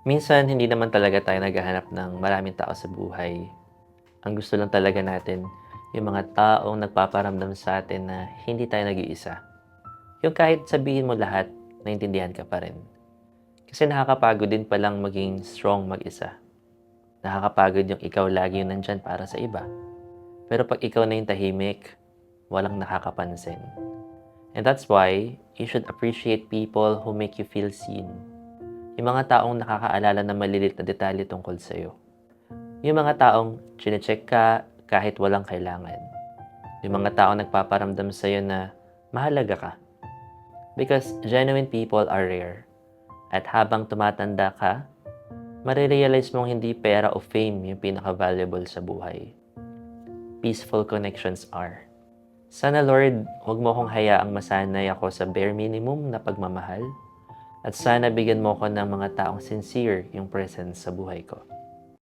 Minsan hindi naman talaga tayo naghahanap ng maraming tao sa buhay. Ang gusto lang talaga natin, yung mga taong nagpaparamdam sa atin na hindi tayo nag-iisa. Yung kahit sabihin mo lahat, naintindihan ka pa rin. Kasi nakakapagod din palang maging strong mag-isa. Nakakapagod yung ikaw lagi yung nandyan para sa iba. Pero pag ikaw na yung tahimik, walang nakakapansin. And that's why you should appreciate people who make you feel seen. Yung mga taong nakakaalala ng malilit na detalye tungkol sa'yo. Yung mga taong chinecheck ka kahit walang kailangan. Yung mga taong nagpaparamdam sa'yo na mahalaga ka. Because genuine people are rare. At habang tumatanda ka, marirealize mong hindi pera o fame yung pinaka-valuable sa buhay. Peaceful connections are. Sana Lord, huwag mo akong hayaang masanay ako sa bare minimum na pagmamahal. At sana bigyan mo ako ng mga taong sincere yung presence sa buhay ko.